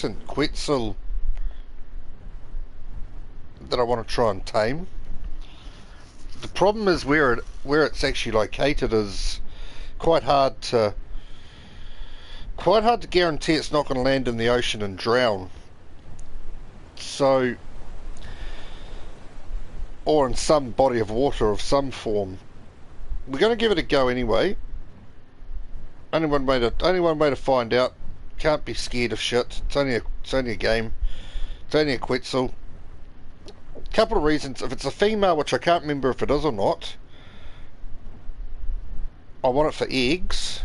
decent Quetzal that I want to try and tame. The problem is where it's actually located is quite hard to guarantee it's not going to land in the ocean and drown. So, or in some body of water of some form. We're going to give it a go anyway. Only one way to find out. Can't be scared of shit. It's only a game. It's only a Quetzal. Couple of reasons. If it's a female, which I can't remember if it is or not, I want it for eggs.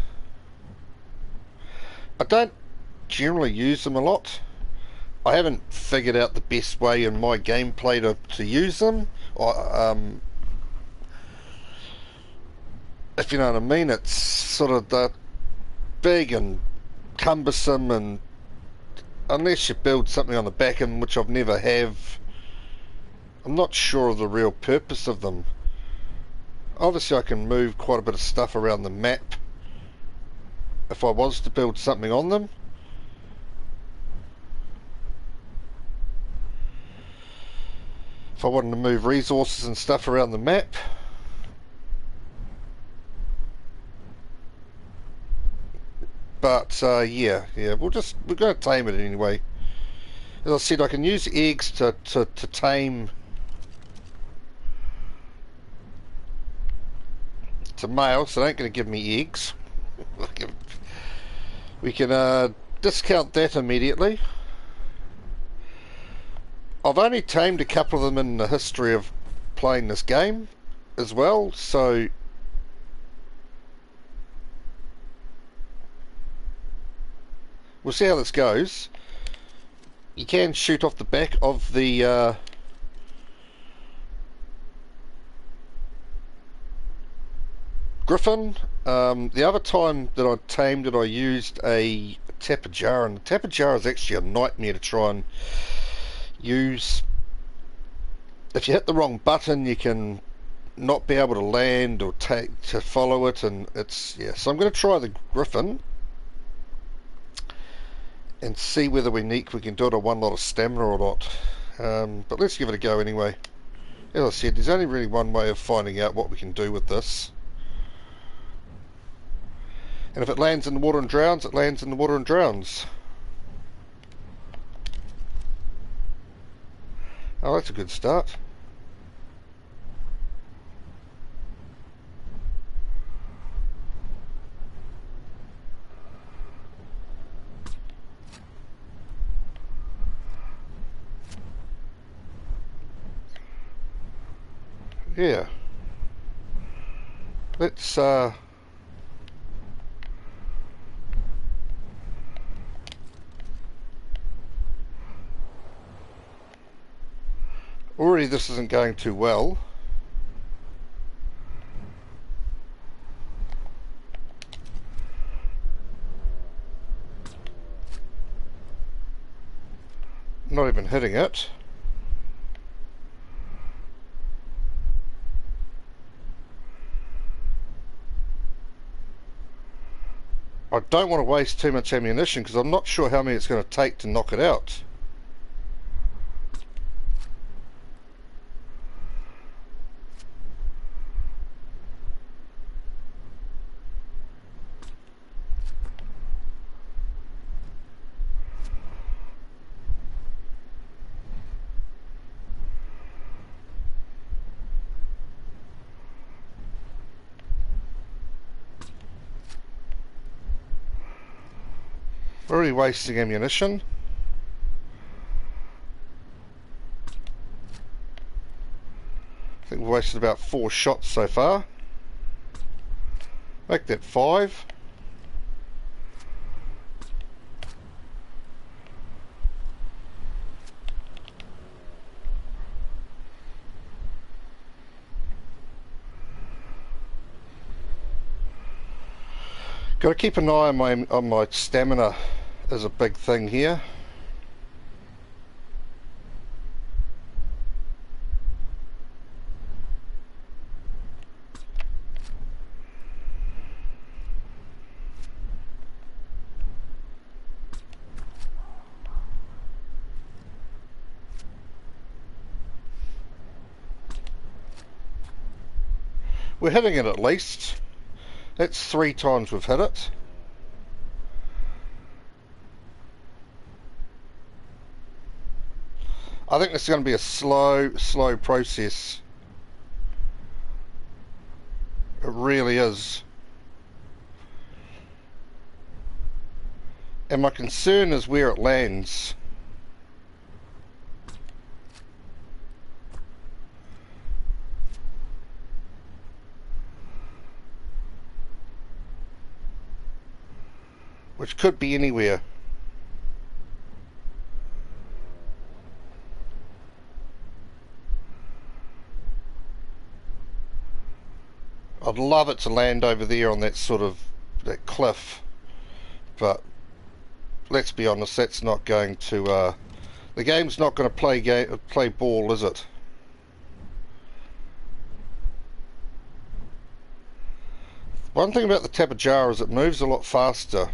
I don't generally use them a lot. I haven't figured out the best way in my gameplay to use them. If you know what I mean, it's sort of the big and cumbersome, and unless you build something on the back end, which I've never have, I'm not sure of the real purpose of them. Obviously I can move quite a bit of stuff around the map if I was to build something on them. If I wanted to move resources and stuff around the map. But yeah, we're going to tame it anyway. As I said, I can use eggs to tame to male, so they ain't going to give me eggs. We can discount that immediately. I've only tamed a couple of them in the history of playing this game as well, so we'll see how this goes. You can shoot off the back of the Griffin. The other time that I tamed it, I used a Tapajar, and the Tapajar is actually a nightmare to try and use. If you hit the wrong button, you can not be able to land or to follow it, and it's, yeah. So I'm going to try the Griffin and see whether we can do it on one lot of stamina or not. But let's give it a go anyway. As I said, there's only really one way of finding out what we can do with this. And if it lands in the water and drowns, it lands in the water and drowns. Oh, that's a good start. Yeah. Let's already this isn't going too well. Not even hitting it. I don't want to waste too much ammunition because I'm not sure how many it's going to take to knock it out. Already wasting ammunition. I think we've wasted about 4 shots so far. Make that 5. Got to keep an eye on my stamina is a big thing here. We're hitting it at least. That's 3 times we've hit it. I think this is going to be a slow process. It really is. And my concern is where it lands. Which could be anywhere. I'd love it to land over there on that sort of that cliff, but let's be honest, that's not going to the game's not going to play ball, is it? One thing about the Tapajara is it moves a lot faster.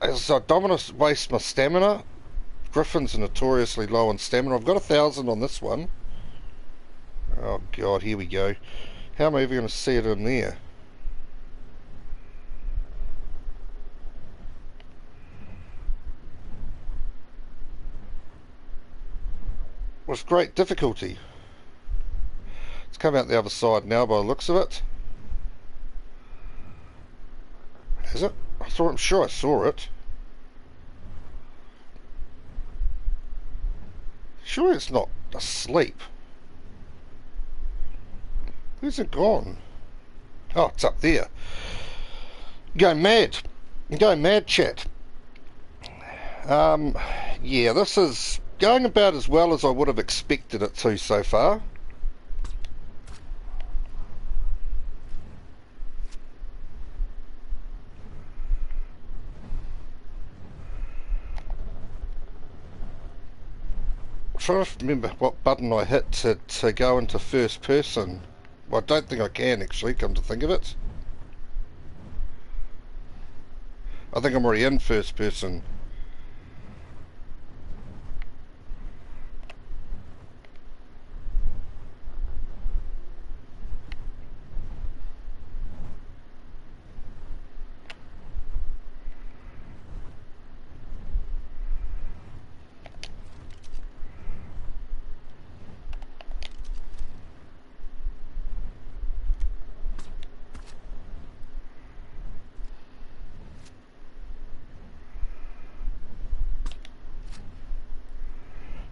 As I don't want to waste my stamina. Griffins are notoriously low on stamina. I've got 1,000 on this one. Oh god, here we go. How am I ever going to see it in there? With great difficulty. It's come out the other side now by the looks of it. Is it? I'm sure I saw it. Sure it's not asleep. Where's it gone? Oh, it's up there. I'm going mad. I'm going mad, chat. Yeah, this is going about as well as I would have expected it to so far. I'm trying to remember what button I hit to go into first person. Well, I don't think I can actually, come to think of it. I think I'm already in first person.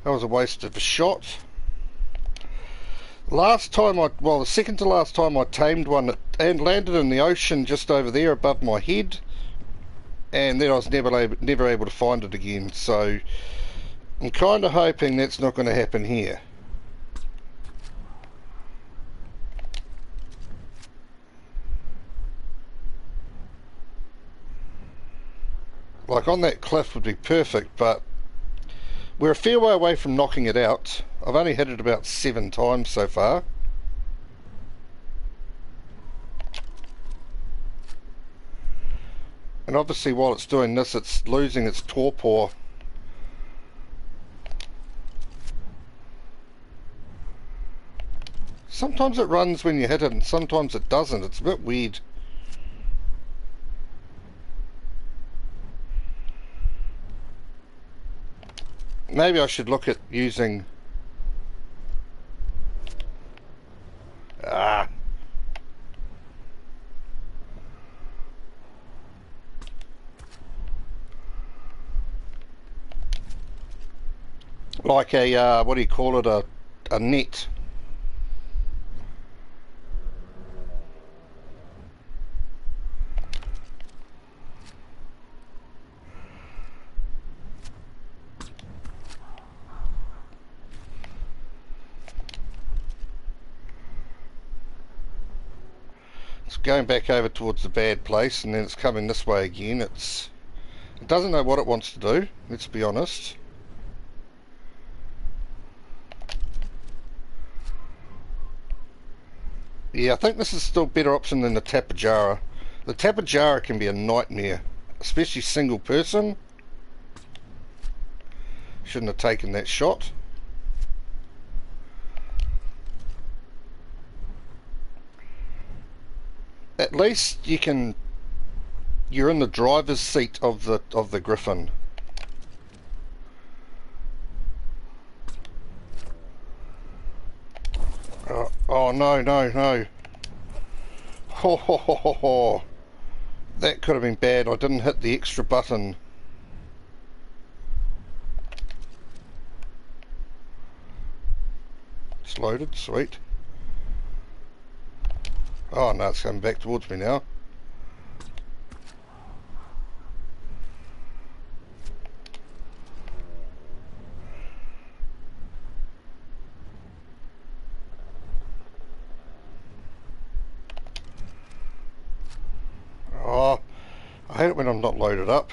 That was a waste of a shot. Last time the second to last time I tamed one and landed in the ocean just over there above my head, and then I was never able to find it again, so I'm kind of hoping that's not going to happen here. Like on that cliff would be perfect, but we're a fair way away from knocking it out. I've only hit it about 7 times so far. And obviously while it's doing this, it's losing its torpor. Sometimes it runs when you hit it and sometimes it doesn't. It's a bit weird. Maybe I should look at using like a what do you call it, a net. It's going back over towards the bad place and then it's coming this way again. It doesn't know what it wants to do, let's be honest. Yeah, I think this is still a better option than the Tapajara. The Tapajara can be a nightmare, especially single person. Shouldn't have taken that shot. At least you're in the driver's seat of the Griffin. Oh no, no, no. Ho ho ho ho ho. That could have been bad. I didn't hit the extra button. It's loaded, sweet. Oh no, it's coming back towards me now. Oh, I hate it when I'm not loaded up.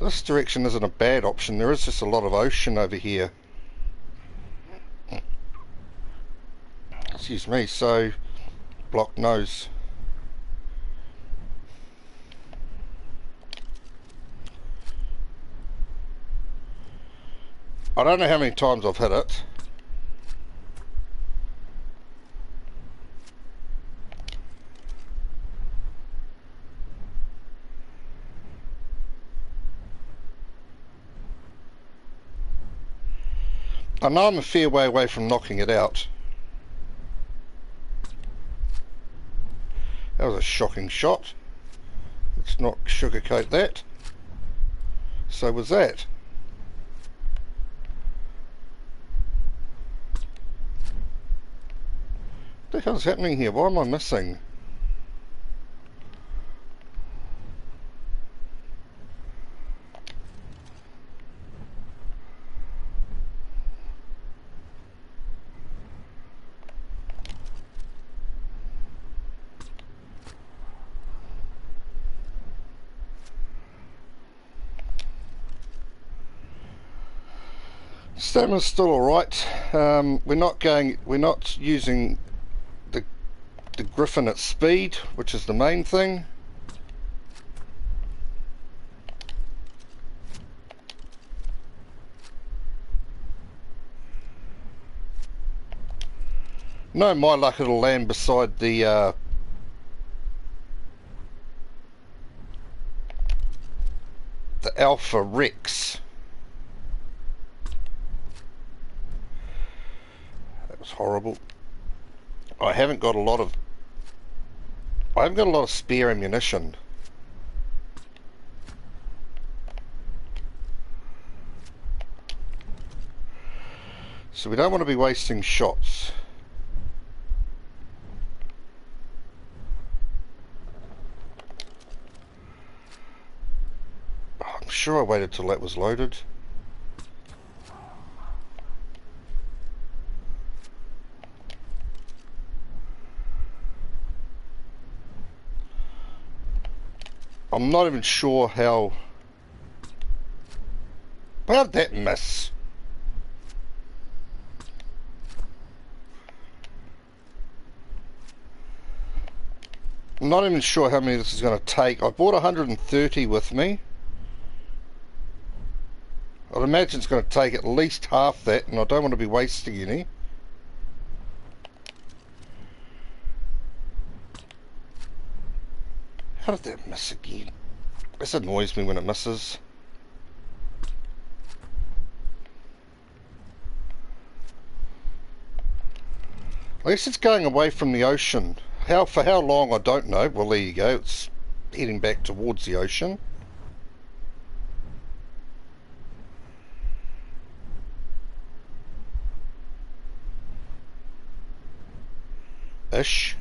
This direction isn't a bad option. There is just a lot of ocean over here. Excuse me, so blocked nose. I don't know how many times I've hit it. I know I'm a fair way away from knocking it out. That was a shocking shot. Let's not sugarcoat that. So was that. What the hell's happening here? Why am I missing? Stamina's still alright. We're not using the Griffin at speed, which is the main thing. No, my luck, it'll land beside the Alpha Rex. That was horrible. I haven't got a lot of spare ammunition. So we don't want to be wasting shots. I'm sure I waited till that was loaded. I'm not even sure how did that miss? I'm not even sure how many this is going to take. I bought 130 with me. I'd imagine it's going to take at least half that, and I don't want to be wasting any. How did that miss again? This annoys me when it misses. At least it's going away from the ocean. For how long, I don't know. Well, there you go. It's heading back towards the ocean. Ish.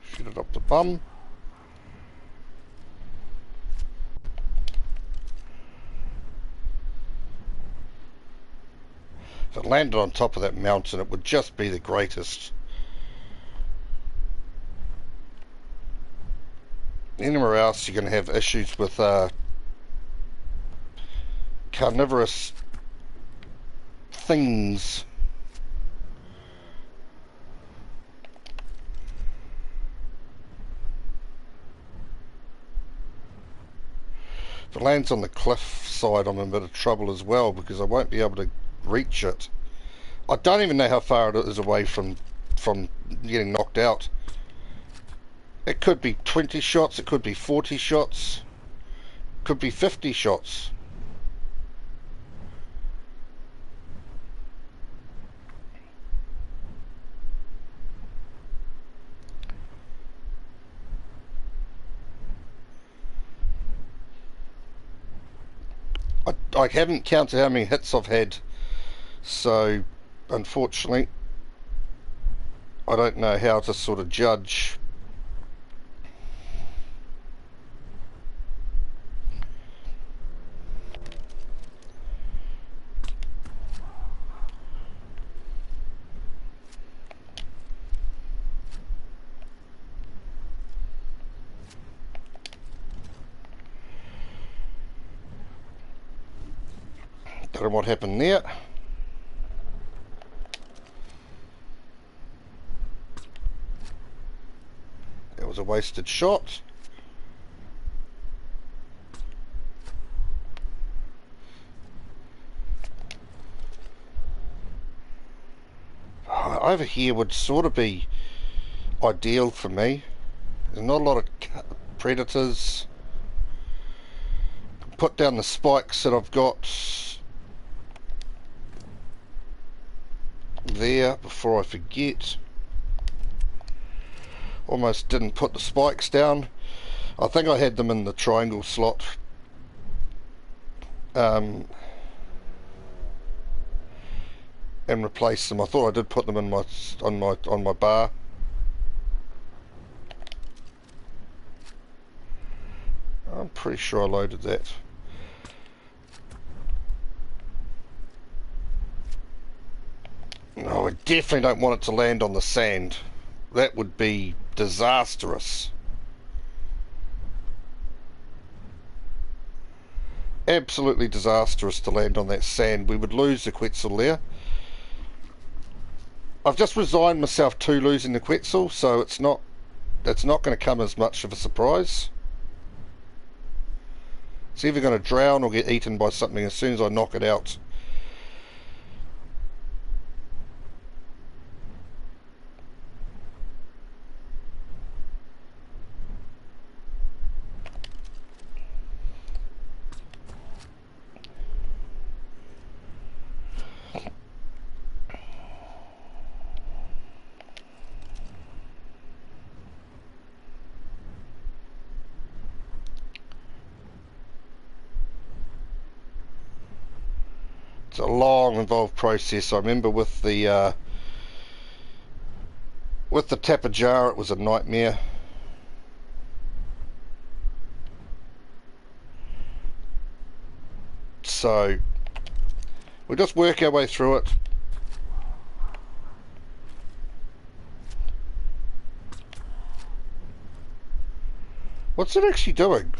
Shoot it up the bum. If it landed on top of that mountain, it would just be the greatest. Anywhere else, you're going to have issues with carnivorous things. If it lands on the cliff side, I'm in a bit of trouble as well, because I won't be able to reach it. I don't even know how far it is away from getting knocked out. It could be 20 shots, it could be 40 shots, it could be 50 shots. I haven't counted how many hits I've had, so unfortunately I don't know how to sort of judge. Don't know what happened there. That was a wasted shot. Over here would sort of be ideal for me. There's not a lot of predators. Put down the spikes that I've got there before I forget. Almost didn't put the spikes down. I think I had them in the triangle slot. And replace them. I thought I did put them in on my bar. I'm pretty sure I loaded that. No, I definitely don't want it to land on the sand. That would be disastrous. Absolutely disastrous to land on that sand. We would lose the Quetzal there. I've just resigned myself to losing the Quetzal, so it's not going to come as much of a surprise. It's either going to drown or get eaten by something as soon as I knock it out. It's a long, involved process. I remember with the tapper jar, it was a nightmare. So we'll just work our way through it. What's it actually doing?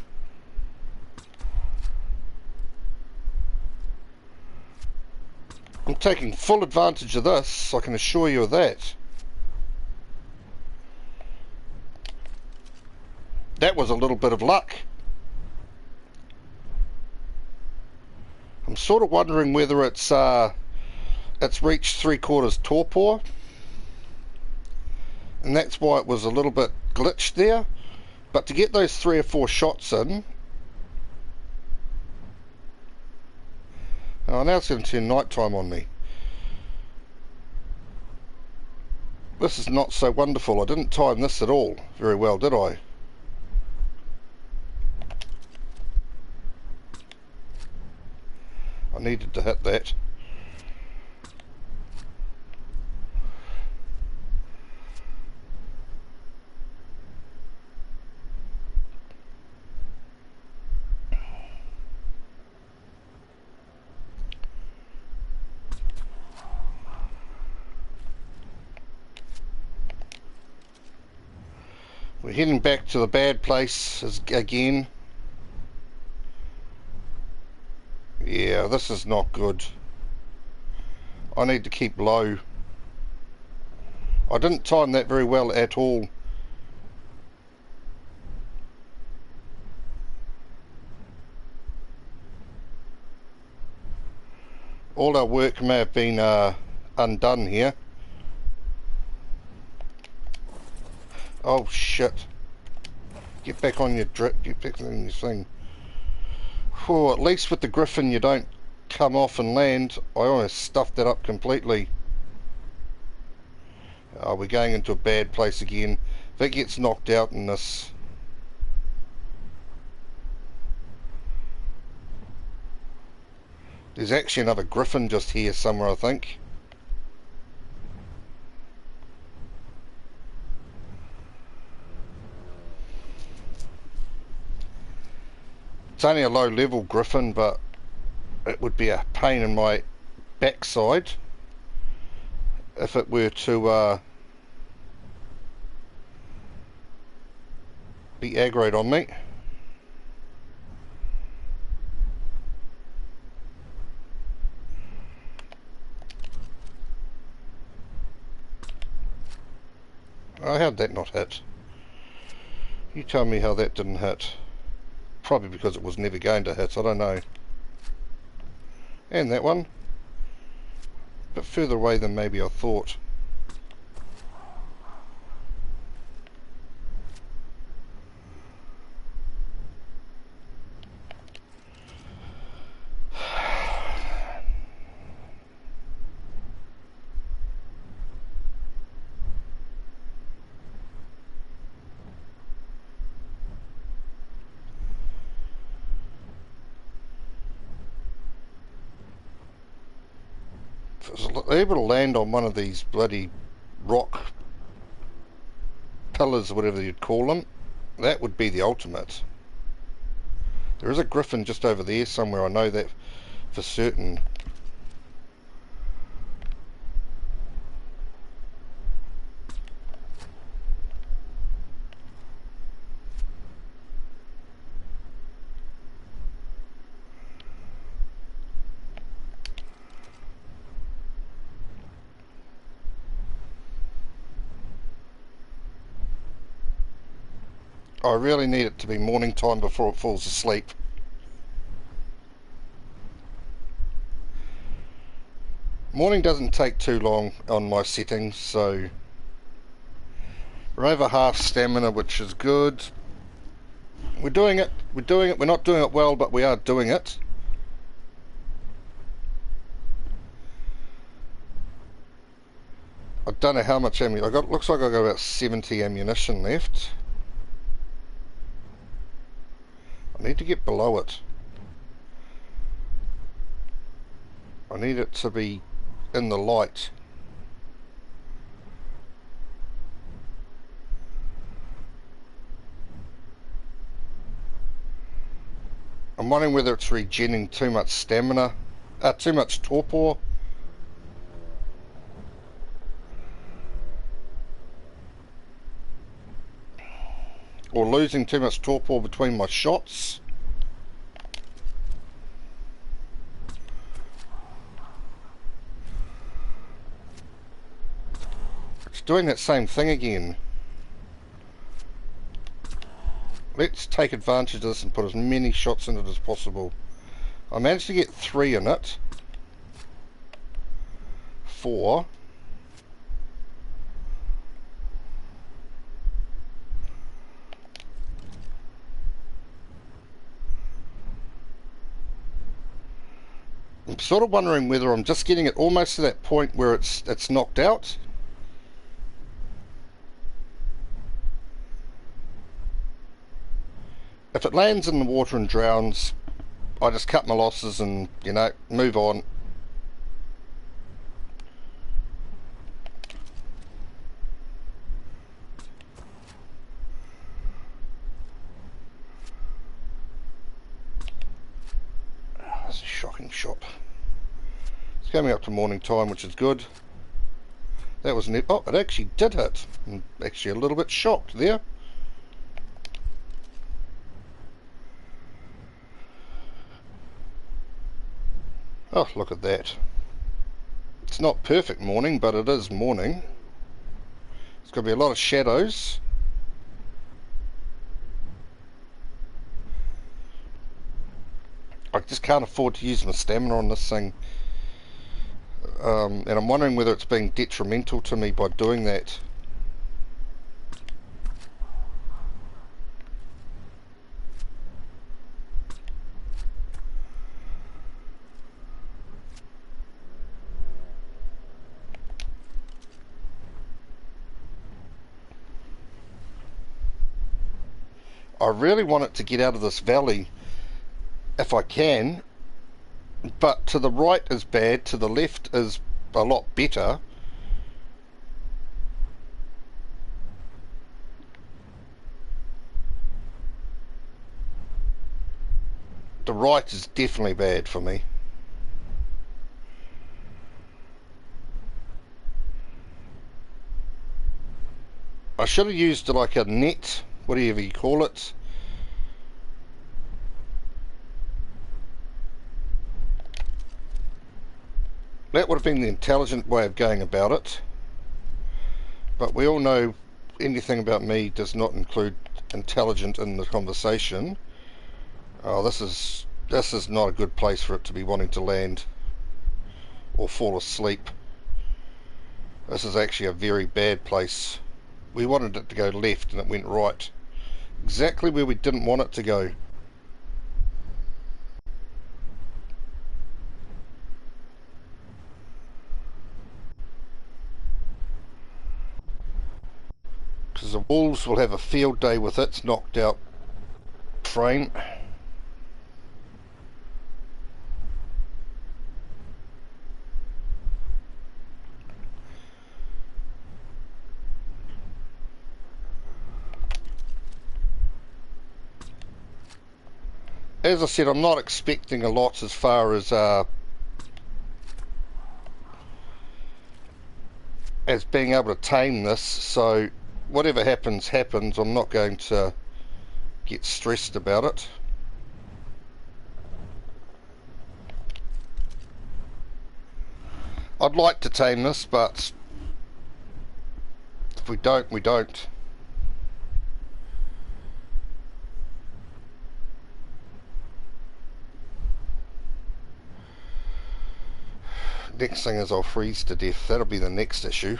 I'm taking full advantage of this, I can assure you of that. That was a little bit of luck. I'm sort of wondering whether it's reached 3/4 torpor, and that's why it was a little bit glitched there. But to get those 3 or 4 shots in, oh, now it's going to turn nighttime on me. This is not so wonderful. I didn't time this at all very well, did I? I needed to hit that. We're heading back to the bad place again. Yeah, this is not good. I need to keep low. I didn't time that very well at all. All our work may have been undone here. Oh shit. Get back on your drip, get back on your thing. Whew, at least with the Griffin you don't come off and land. I almost stuffed that up completely. We're going into a bad place again. If it gets knocked out in this... There's actually another Griffin just here somewhere, I think. It's only a low level Griffin, but it would be a pain in my backside if it were to be aggroed on me. Oh, how'd that not hit? You tell me how that didn't hit. Probably because it was never going to hit, I don't know. And that one. A bit further away than maybe I thought. If I was able to land on one of these bloody rock pillars, whatever you'd call them, that would be the ultimate. There is a Griffin just over there somewhere, I know that for certain. I really need it to be morning time before it falls asleep. Morning doesn't take too long on my settings, so we're over half stamina, which is good. We're doing it, we're not doing it well, but we are doing it. I don't know how much ammunition I got. Looks like I got about 70 ammunition left. I need to get below it. I need it to be in the light. I'm wondering whether it's regenerating too much stamina, too much torpor. Or losing too much torpor between my shots. It's doing that same thing again. Let's take advantage of this and put as many shots in it as possible. I managed to get 3 in it. 4. I'm sort of wondering whether I'm just getting it almost to that point where it's knocked out. If it lands in the water and drowns, I just cut my losses and, you know, move on. That's a shocking shot. It's coming up to morning time, which is good. That was neat. Oh, it actually did hit. I'm actually a little bit shocked there. Oh, look at that. It's not perfect morning, but it is morning. It's going to be a lot of shadows. I just can't afford to use my stamina on this thing. And I'm wondering whether it's being detrimental to me by doing that. I really want it to get out of this valley if I can, but to the right is bad, to the left is a lot better. The right is definitely bad for me. I should have used like a net, whatever you call it. That would have been the intelligent way of going about it. But we all know anything about me does not include intelligent in the conversation. Oh, this is not a good place for it to be wanting to land or fall asleep. This is actually a very bad place. We wanted it to go left and it went right. Exactly where we didn't want it to go. Because the wolves will have a field day with its knocked out frame. As I said, I'm not expecting a lot as far as being able to tame this, so whatever happens, happens. I'm not going to get stressed about it. I'd like to tame this, but if we don't, we don't. Next thing is I'll freeze to death. That'll be the next issue.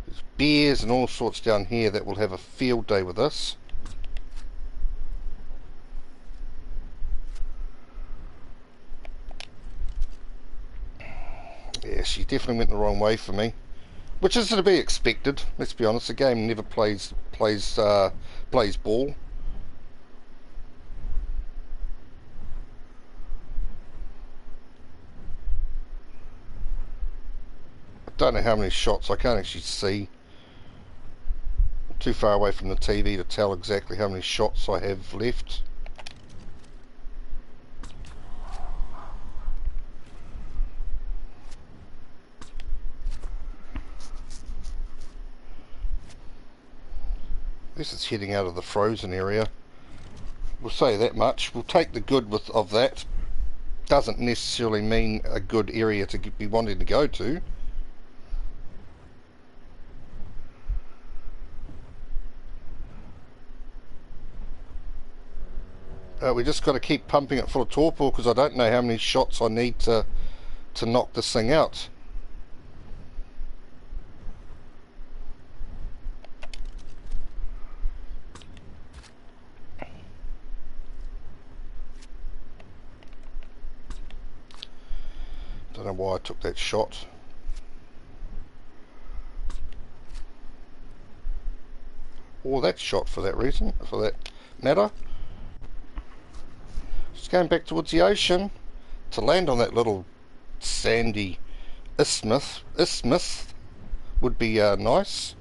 There's bears and all sorts down here that will have a field day with us. Yeah, she definitely went the wrong way for me. Which is to be expected. Let's be honest, the game never plays ball. I don't know how many shots. I can't actually see. I'm too far away from the TV to tell exactly how many shots I have left. This is heading out of the frozen area. We'll say that much. We'll take the good of that. Doesn't necessarily mean a good area to be wanting to go to. We just got to keep pumping it full of torpor because I don't know how many shots I need to knock this thing out. Don't know why I took that shot. Or that shot for that reason, for that matter. Just going back towards the ocean to land on that little sandy isthmus would be nice.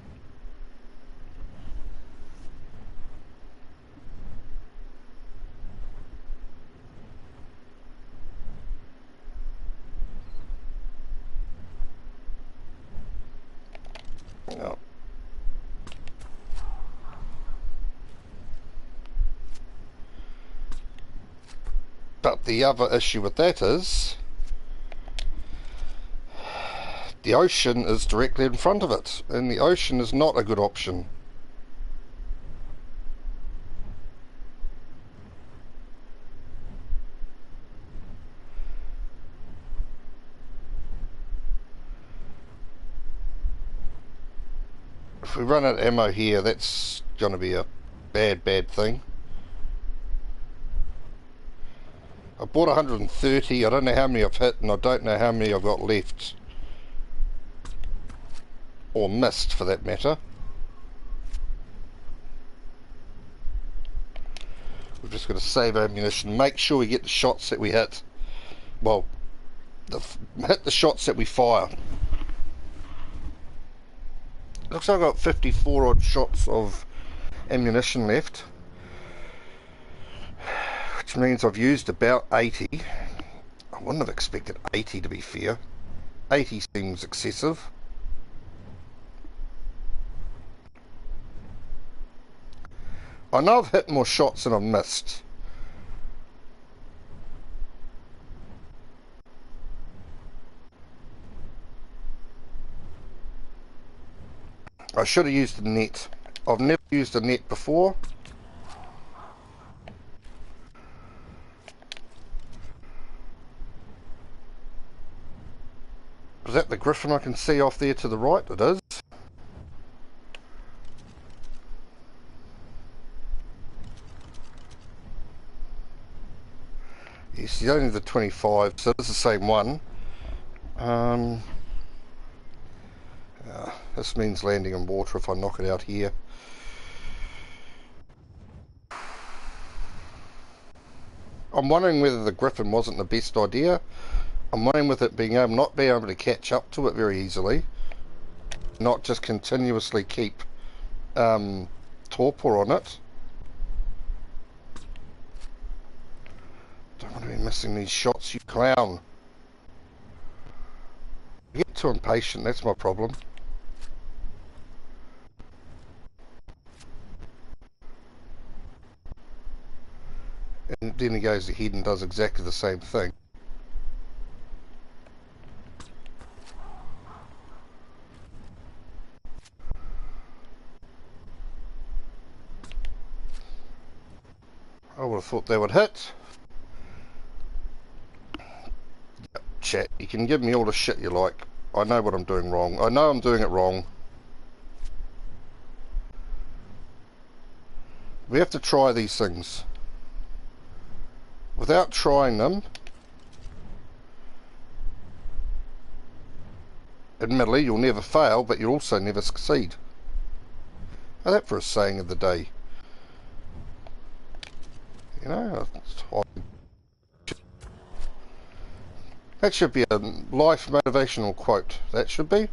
But the other issue with that is the ocean is directly in front of it, and the ocean is not a good option. If we run out of ammo here, that's going to be a bad thing. I bought 130, I don't know how many I've hit, and I don't know how many I've got left. Or missed, for that matter. We've just got to save ammunition, make sure we get the shots that we hit. Well, hit the shots that we fire. Looks like I've got 54 odd shots of ammunition left, which means I've used about 80. I wouldn't have expected 80, to be fair. 80 seems excessive. I know I've hit more shots than I've missed. I should have used the net. I've never used a net before. Is that the griffin I can see off there to the right? It is. Yes, he's only the 25, so it's the same one. This means landing in water if I knock it out here. I'm wondering whether the griffin wasn't the best idea. I'm wondering with it not being able to catch up to it very easily, not just continuously keep torpor on it. Don't want to be missing these shots, you clown. I get too impatient, that's my problem. And then he goes ahead and does exactly the same thing. I would have thought they would hit. Chat, you can give me all the shit you like. I know what I'm doing wrong. I know I'm doing it wrong. We have to try these things. Without trying them, admittedly, you'll never fail, but you'll also never succeed. Now that for a saying of the day. You know, that should be a life motivational quote. That should be.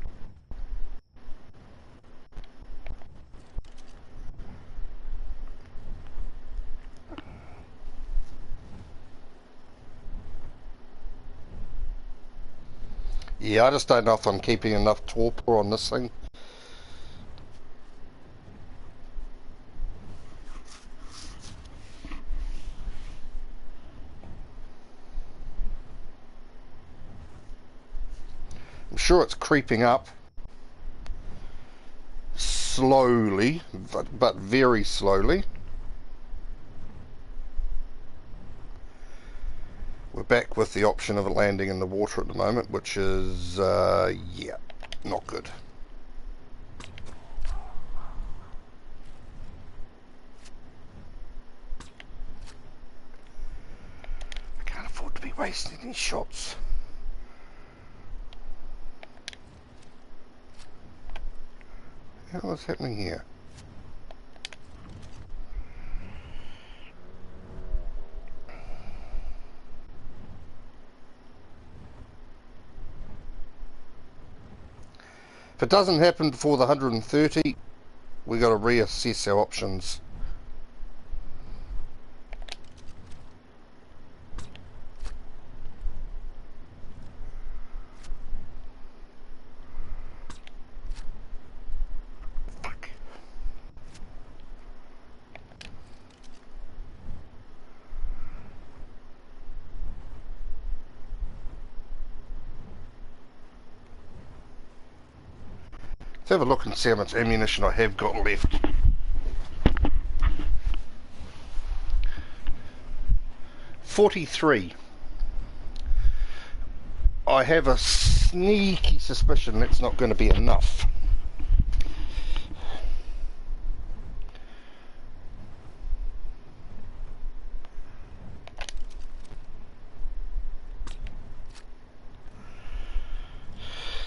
Yeah, I just don't know if I'm keeping enough torpor on this thing. I'm sure it's creeping up slowly, but very slowly. We're back with the option of it landing in the water at the moment, which is, yeah, not good. I can't afford to be wasting these shots. What the hell is happening here? If it doesn't happen before the 130, we got to reassess our options. Fuck. Let's have a look and see how much ammunition I have got left. .43. I have a sneaky suspicion that's not going to be enough.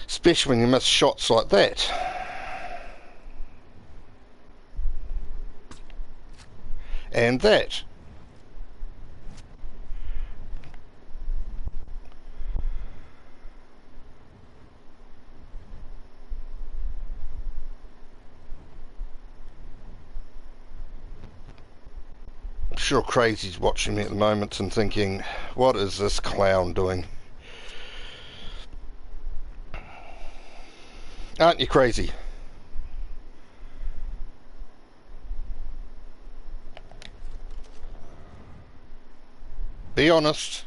Especially when you miss shots like that. And that. I'm sure Crazy's watching me at the moment and thinking, what is this clown doing? Aren't you crazy? Be honest.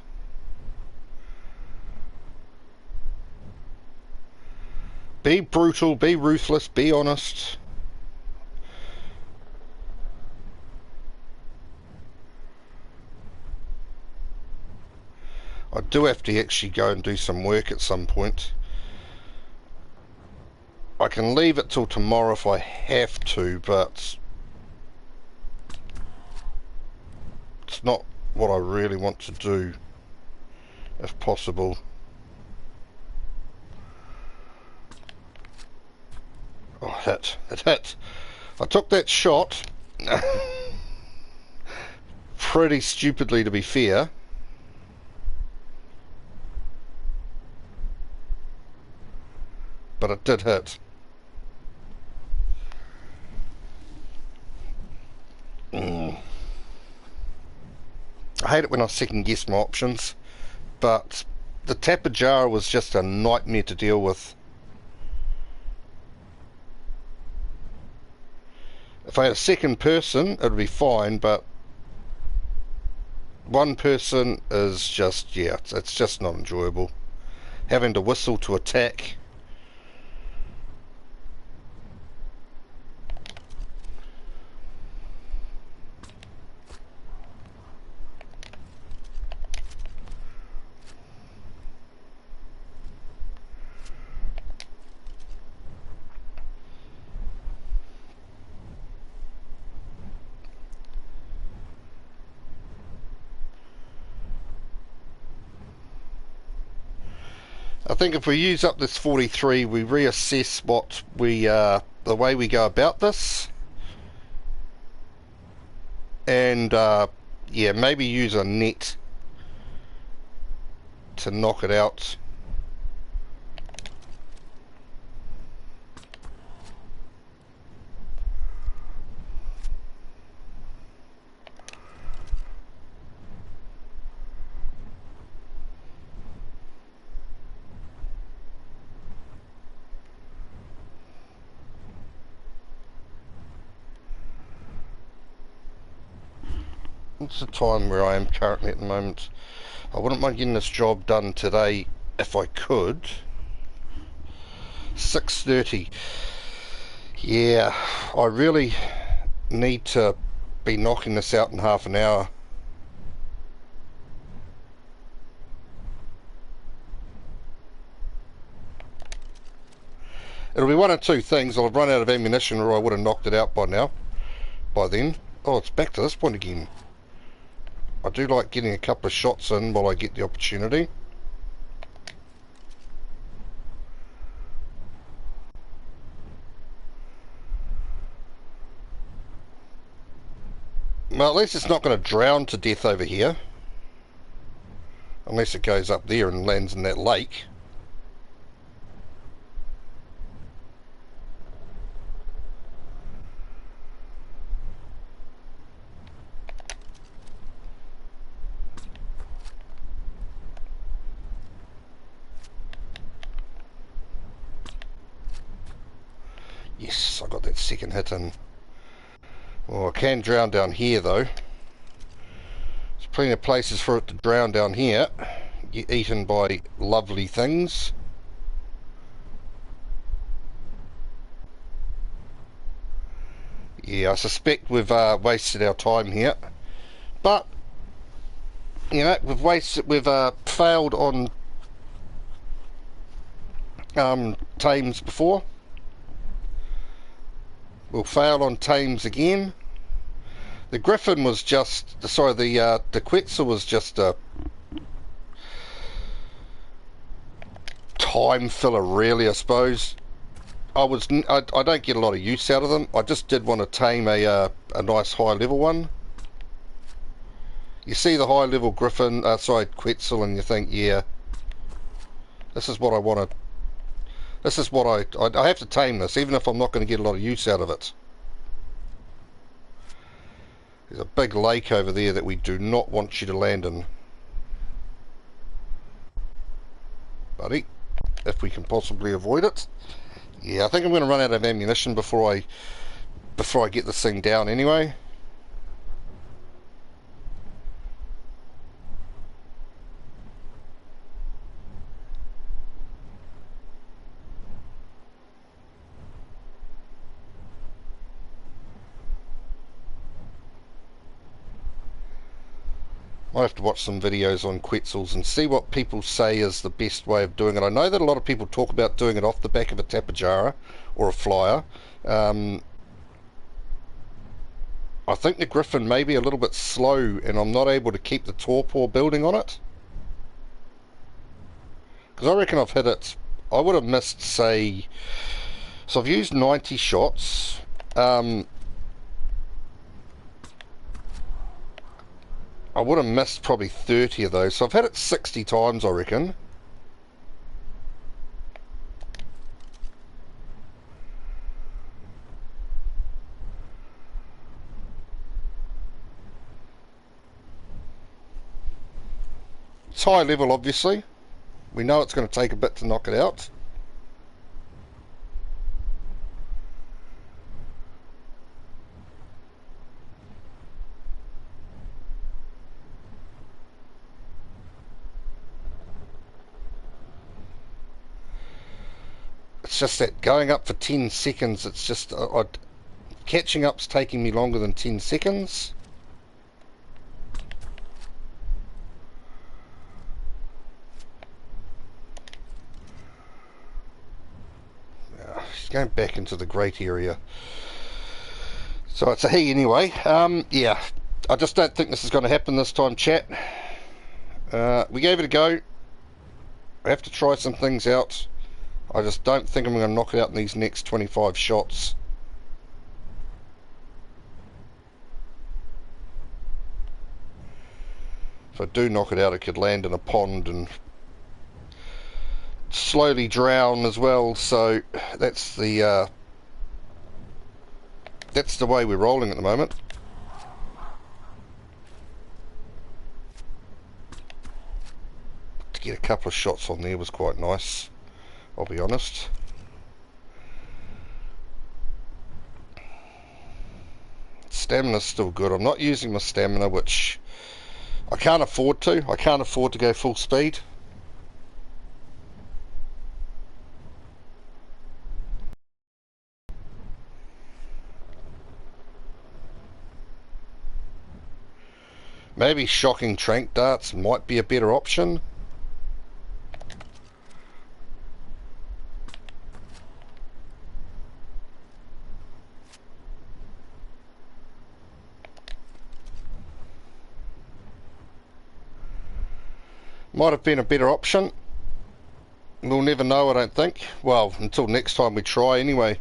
Be brutal, be ruthless, be honest. I do have to actually go and do some work at some point. I can leave it till tomorrow if I have to, but it's not what I really want to do, if possible. Oh, it hit. I took that shot pretty stupidly, to be fair. But it did hit. I hate it when I second guess my options, but the Tapajara was just a nightmare to deal with. If I had a second person, it would be fine, but one person is just, yeah, it's just not enjoyable. Having to whistle to attack. I think if we use up this 43, we reassess what we, the way we go about this. And, yeah, maybe use a net to knock it out. What's the time where I am currently at the moment? I wouldn't mind getting this job done today if I could. 6:30. Yeah, I really need to be knocking this out in half an hour. It'll be one of two things. I'll have run out of ammunition, or I would have knocked it out by now. By then. Oh, it's back to this point again. I do like getting a couple of shots in while I get the opportunity. Well, at least it's not going to drown to death over here. Unless it goes up there and lands in that lake. Yes, I got that second hit in. Well, I can drown down here though. There's plenty of places for it to drown down here. Get eaten by lovely things. Yeah, I suspect we've wasted our time here, but you know we've failed on tames before. We'll fail on tames again. The Griffin was just sorry, the Quetzal was just a time filler, really. I suppose I don't get a lot of use out of them. I just did want to tame a nice high level one. You see the high level Griffin, sorry, Quetzal, and you think, yeah, this is what I want to. This is what I have to tame this, even if I'm not going to get a lot of use out of it. There's a big lake over there that we do not want you to land in, buddy, if we can possibly avoid it. Yeah, I think I'm going to run out of ammunition before I get this thing down anyway. I'll have to watch some videos on Quetzals and see what people say is the best way of doing it. I know that a lot of people talk about doing it off the back of a Tapejara or a flyer. I think the Griffin may be a little bit slow and I'm not able to keep the torpor building on it. Because I reckon I've hit it, I would have missed, say, so I've used 90 shots. I would have missed probably 30 of those, so I've hit it 60 times, I reckon. It's high level, obviously. We know it's going to take a bit to knock it out. It's just that going up for 10 seconds, it's just catching up's taking me longer than 10 seconds. He's going back into the great area. So it's a he anyway. Yeah, I just don't think this is going to happen this time, chat. We gave it a go. I have to try some things out. I just don't think I'm going to knock it out in these next 25 shots. If I do knock it out, it could land in a pond and slowly drown as well. So that's the way we're rolling at the moment. To get a couple of shots on there was quite nice, I'll be honest. Stamina's still good. I'm not using my stamina, which I can't afford to. I can't afford to go full speed. Maybe shocking trank darts might be a better option. Might have been a better option. We'll never know, I don't think. Well, until next time we try anyway.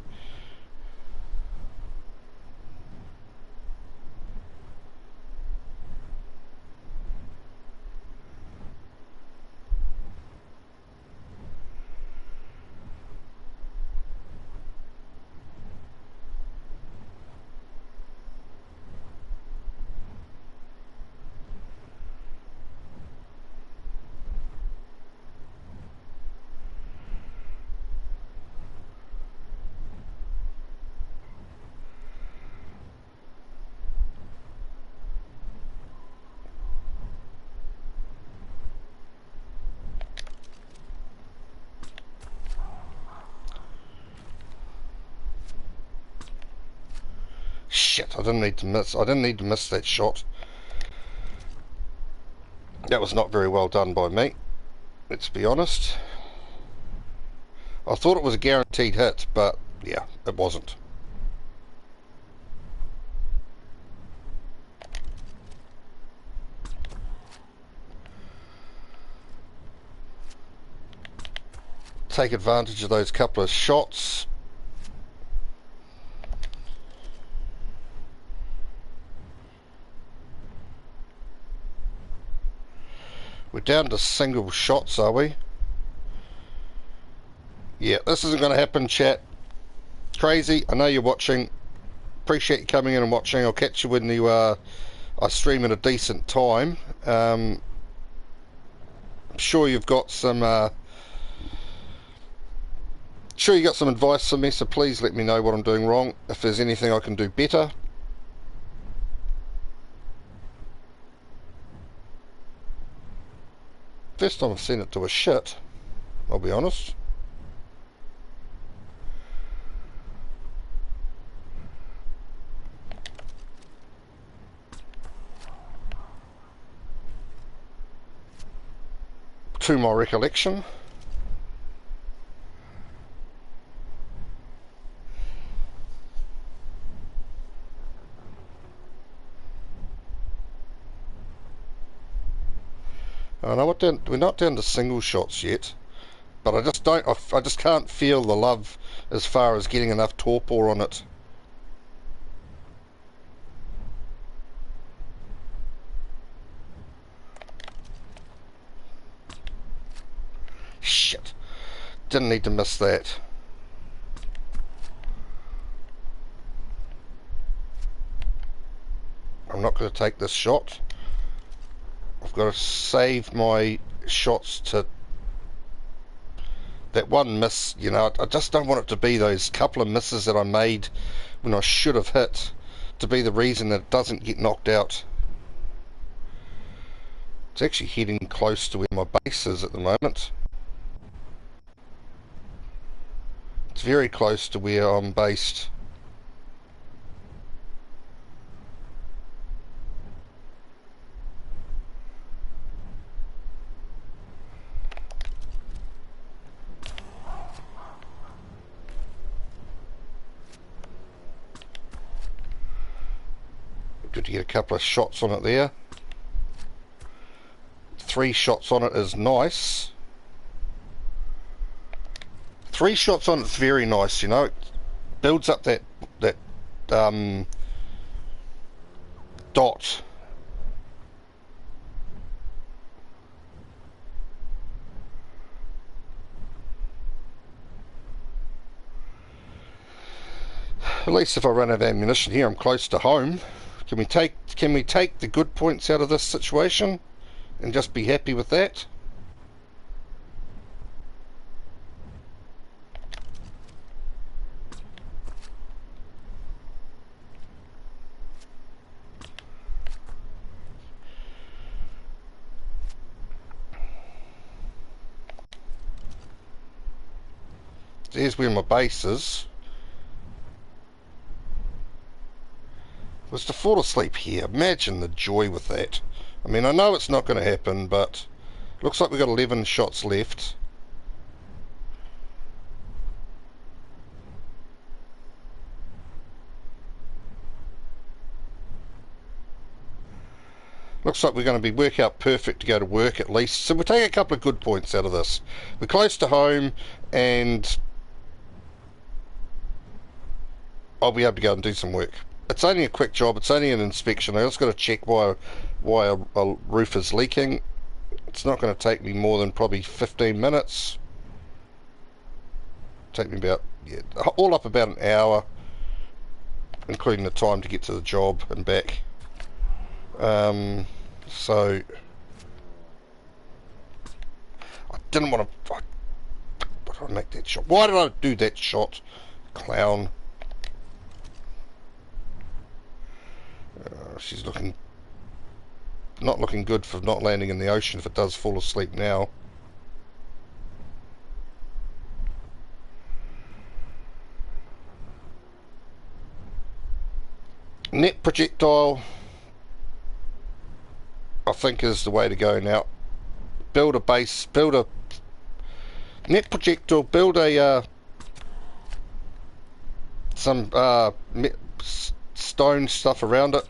Shit, I didn't need to miss. I didn't need to miss that shot. That was not very well done by me. Let's be honest. I thought it was a guaranteed hit, but yeah, it wasn't. Take advantage of those couple of shots. We're down to single shots, are we? Yeah, this isn't going to happen, chat. Crazy, I know you're watching. Appreciate you coming in and watching. I'll catch you when I stream at a decent time. I'm sure you've got some sure you got some advice for me, so please let me know what I'm doing wrong, if there's anything I can do better. First time I've seen it do a shit, I'll be honest. To my recollection. I know we're not down to single shots yet, but I just can't feel the love as far as getting enough torpor on it. Shit, didn't need to miss that. I'm not going to take this shot. I've got to save my shots to that one miss. You know, I just don't want it to be those couple of misses that I made when I should have hit to be the reason that it doesn't get knocked out. It's actually heading close to where my base is at the moment. It's very close to where I'm based. Good to get a couple of shots on it there. 3 shots on it is nice. 3 shots on it's very nice, you know. It builds up that dot. At least if I run out of ammunition here, I'm close to home. Can we take the good points out of this situation and just be happy with that? There's where my base is. Was to fall asleep here. Imagine the joy with that. I mean, I know it's not going to happen, but looks like we've got 11 shots left. Looks like we're going to work out perfect to go to work at least. So we'll take a couple of good points out of this. We're close to home, and I'll be able to go and do some work. It's only a quick job. It's only an inspection. I just got to check why a roof is leaking. It's not going to take me more than probably 15 minutes. Take me about, yeah, all up about an hour, including the time to get to the job and back. So I didn't want to. Why did I make that shot? Why did I do that shot, clown? She's not looking good for not landing in the ocean if it does fall asleep now. Net projectile, I think, is the way to go now. Build a base, build a net projectile, build a some stone stuff around it.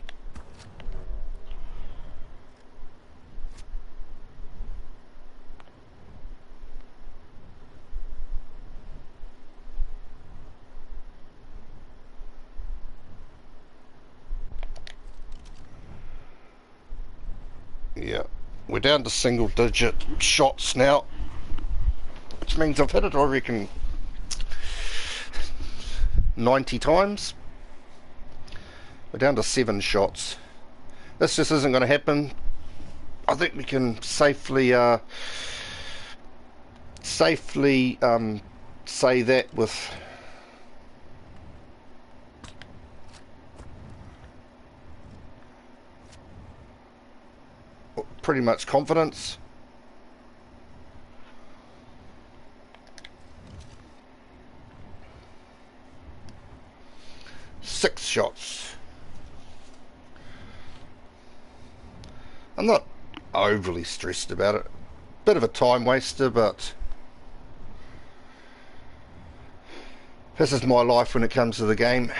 Yeah, we're down to single digit shots now, which means I've hit it, I reckon, 90 times. We're down to 7 shots. This just isn't going to happen. I think we can safely say that with pretty much confidence. Six shots. I'm not overly stressed about it. Bit of a time waster, but this is my life when it comes to the game.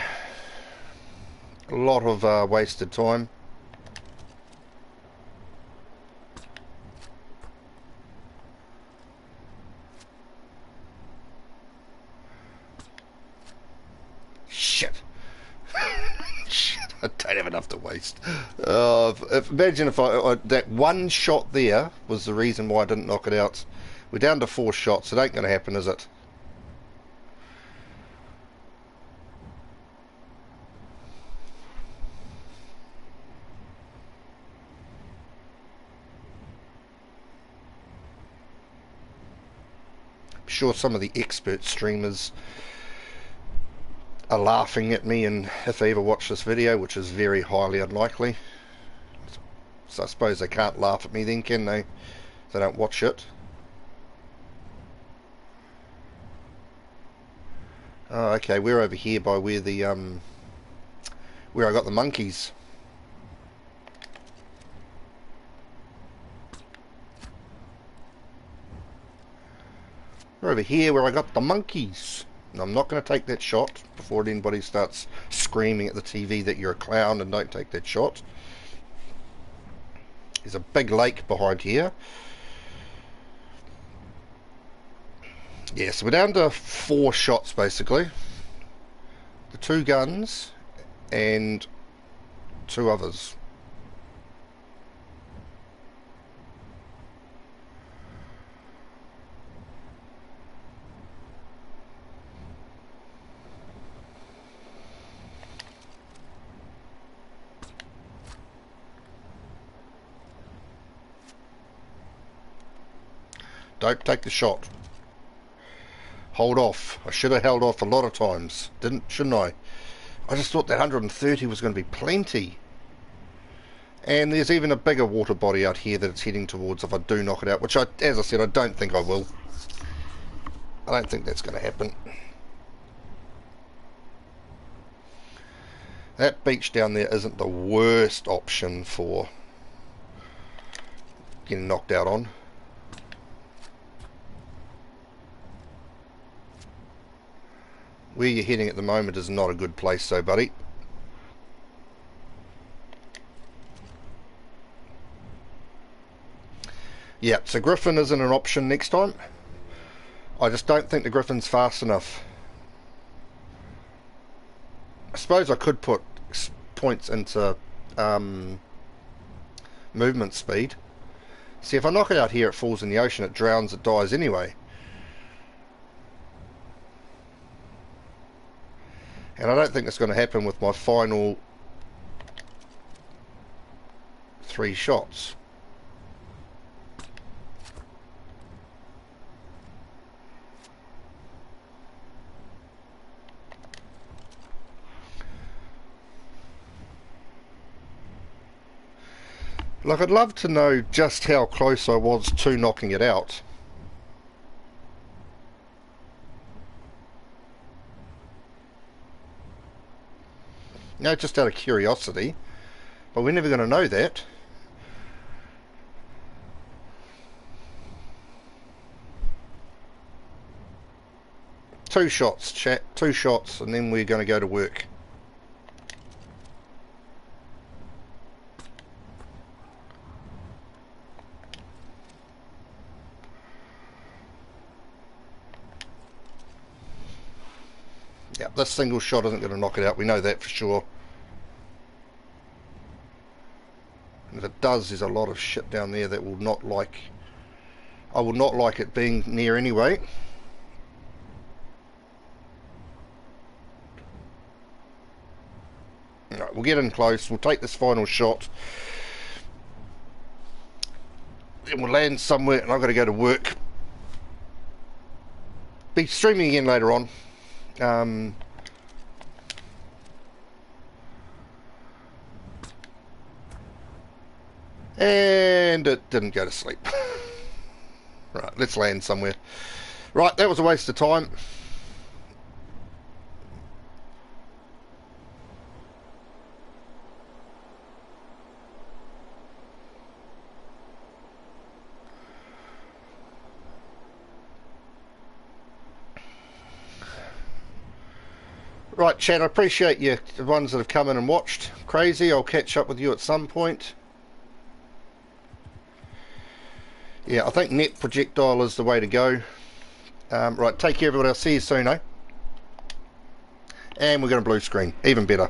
A lot of wasted time. Shit. Shit, I don't have enough to waste. Imagine if that one shot there was the reason why I didn't knock it out. We're down to 4 shots. It ain't going to happen, is it? I'm sure some of the expert streamers are laughing at me, and if they ever watch this video, which is very highly unlikely, so I suppose they can't laugh at me then, can they? If they don't watch it. Oh, okay, we're over here by where the where I got the monkeys. We're over here where I got the monkeys. And I'm not going to take that shot before anybody starts screaming at the TV that you're a clown and don't take that shot. There's a big lake behind here. Yeah, so we're down to 4 shots basically. The 2 guns and 2 others. Don't take the shot. Hold off. I should have held off a lot of times. Shouldn't I? I just thought that 130 was going to be plenty. And there's even a bigger water body out here that it's heading towards if I do knock it out, which, as I said, I don't think I will. I don't think that's going to happen. That beach down there isn't the worst option for getting knocked out on. Where you're heading at the moment is not a good place, though, buddy. Yeah, so Griffin isn't an option next time. I just don't think the Griffin's fast enough. I suppose I could put points into movement speed. See, if I knock it out here, it falls in the ocean, it drowns, it dies anyway. And I don't think it's going to happen with my final 3 shots. Like, I'd love to know just how close I was to knocking it out. You know, just out of curiosity. But we're never going to know that. Two shots, chat. 2 shots, and then we're going to go to work. Yeah, this single shot isn't going to knock it out. We know that for sure. And if it does, there's a lot of shit down there that will not like... I will not like it being near anyway. Alright, we'll get in close. We'll take this final shot. Then we'll land somewhere, and I've got to go to work. Be streaming again later on. And it didn't go to sleep. Right, let's land somewhere. Right, that was a waste of time. Right, chat, I appreciate you, the ones that have come in and watched. Crazy, I'll catch up with you at some point. Yeah, I think net projectile is the way to go. Right, take care everybody, I'll see you soon, eh? And we're going to blue screen, even better.